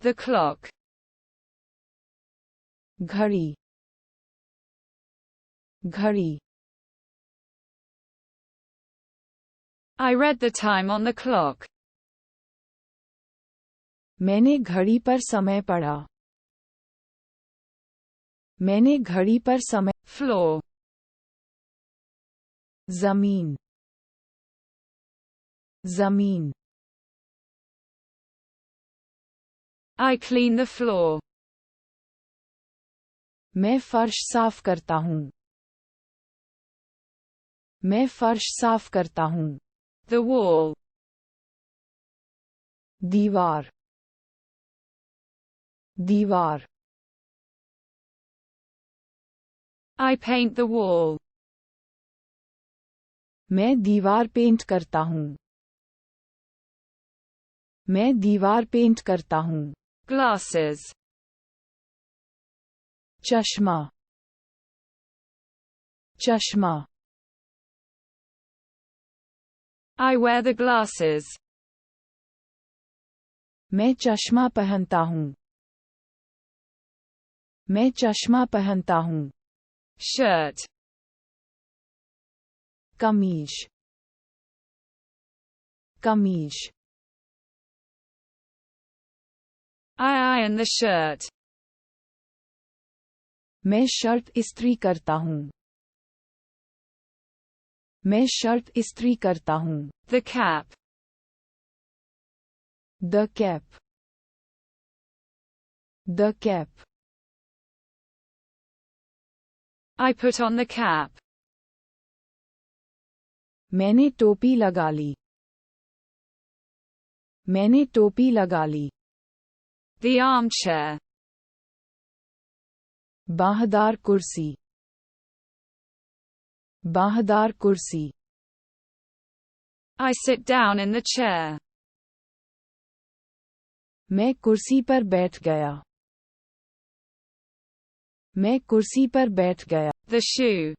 The clock. घड़ी, घड़ी. I read the time on the clock. मैंने घड़ी पर समय पढ़ा. मैंने घड़ी पर समय. Floor. जमीन, जमीन. I clean the floor. मैं फर्श साफ करता हूँ. मैं फर्श साफ करता हूँ. The wall. दीवार, दीवार. I paint the wall. मैं दीवार पेंट करता हूँ. मैं दीवार पेंट करता हूँ. Glasses. चश्मा, चश्मा. I wear the glasses. मैं चश्मा पहनता हूँ. मैं चश्मा पहनता हूँ. Shirt. कमीज, कमीज. I iron the shirt. मैं शर्ट इस्त्री करता हूँ. मैं शर्ट इस्त्री करता हूँ. The cap. The cap, the cap. I put on the cap. मैंने टोपी लगा ली. मैंने टोपी लगा ली. The armchair. बाहदार कुर्सी, बाहदार कुर्सी. I sit down in the chair. मैं कुर्सी पर बैठ गया. मैं कुर्सी पर बैठ गया. The shoe.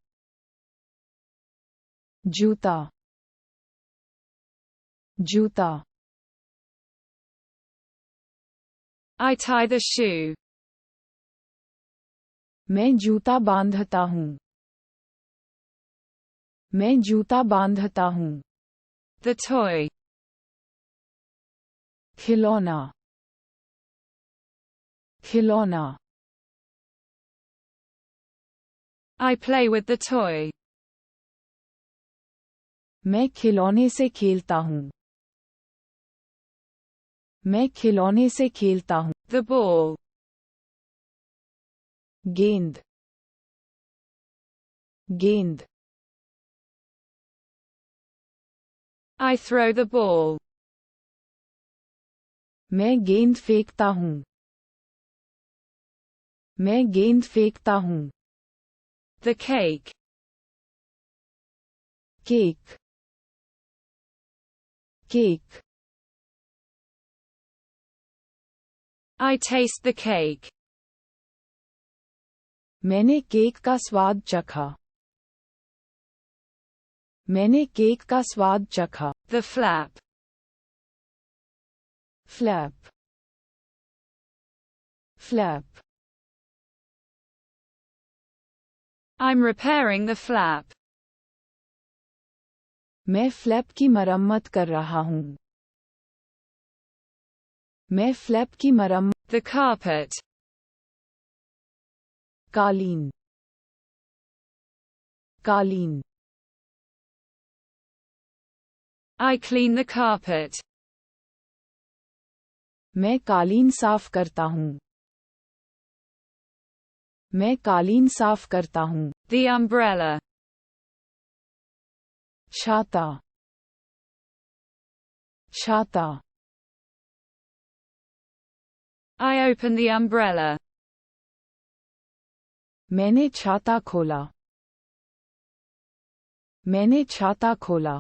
जूता, जूता. I tie the shoe. मैं जूता बांधता हूँ. मैं जूता बांधता हूँ. The toy. खिलौना, खिलौना. I play with the toy. मैं खिलौने से खेलता हूँ. मैं खिलौने से खेलता हूँ. The ball. गेंद, गेंद. I throw the ball. मैं गेंद फेंकता हूँ. मैं गेंद फेंकता हूँ. The cake. Cake, cake. I taste the cake. मैंने केक का स्वाद चखा. मैंने केक का स्वाद चखा. The flap. Flap, flap. I'm repairing the flap. मैं फ्लैप की मरम्मत कर रहा हूँ. मैं फ्लैप की मरम्मत. The carpet. कालीन, कालीन. I clean the carpet. मैं कालीन साफ करता हूँ. मैं कालीन साफ करता हूँ. The umbrella. छाता, छाता. I open the umbrella. मैंने छाता खोला. मैंने छाता खोला.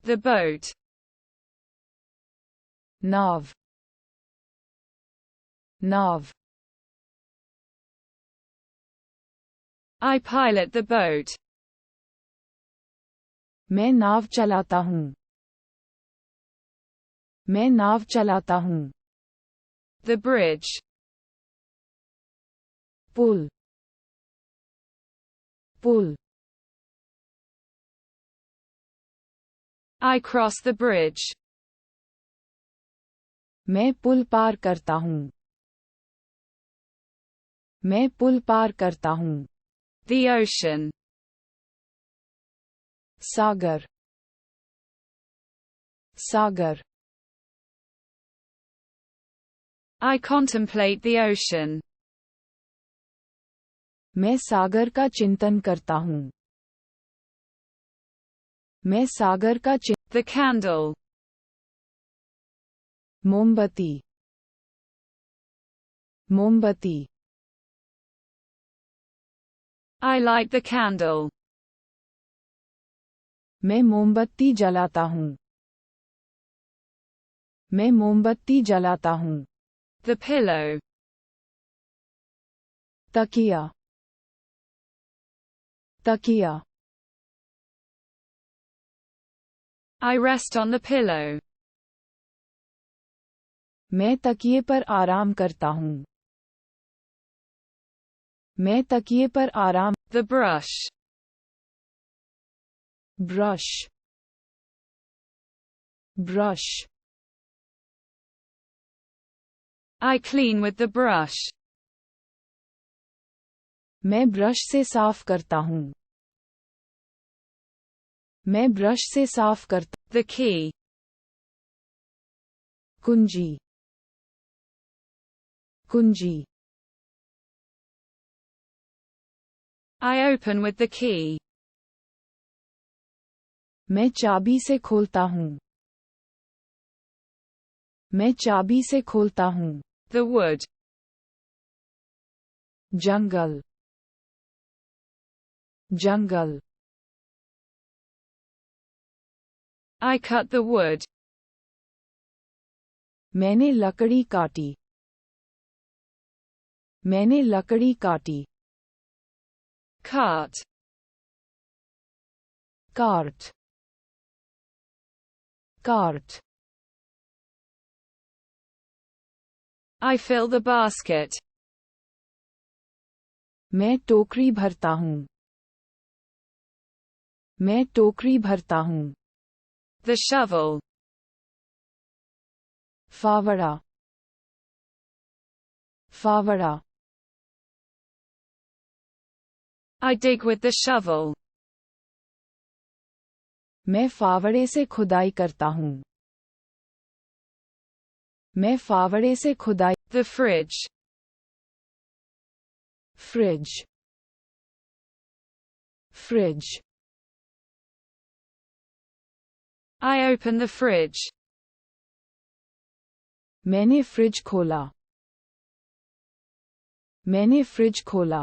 The boat. Now, now. I pilot the boat. मैं नाव चलाता हूँ. मैं नाव चलाता हूँ. The bridge. Pull pull I cross the bridge. मैं पुल पार करता हूँ मैं पुल पार करता हूँ The ocean. Sagar Sagar I contemplate the ocean. मैं सागर का चिंतन करता हूँ मैं सागर का The candle. मोमबत्ती मोमबत्ती I light the candle. मैं मोमबत्ती जलाता हूँ मैं मोमबत्ती जलाता हूँ The pillow. तकिया तकिया I rest on the pillow. मैं तकिए पर आराम करता हूँ मैं तकिए पर आराम The brush. Brush brush I clean with the brush. मैं ब्रश से साफ करता हूँ मैं ब्रश से साफ करता The key. कुंजी कुंजी I open with the key. मैं चाबी से खोलता हूँ मैं चाबी से खोलता हूँ The wood. Jungle jungle I cut the wood. मैंने लकड़ी काटी मैंने लकड़ी काटी Cart. Cart cart I fill the basket. मैं टोकरी भरता हूँ मैं टोकरी भरता हूँ The shovel. फावड़ा फावड़ा I dig with the shovel. मैं फावड़े से खुदाई करता हूँ मैं फावड़े से खुदाई The fridge. Fridge fridge I open the fridge. मैंने फ्रिज खोला मैंने फ्रिज खोला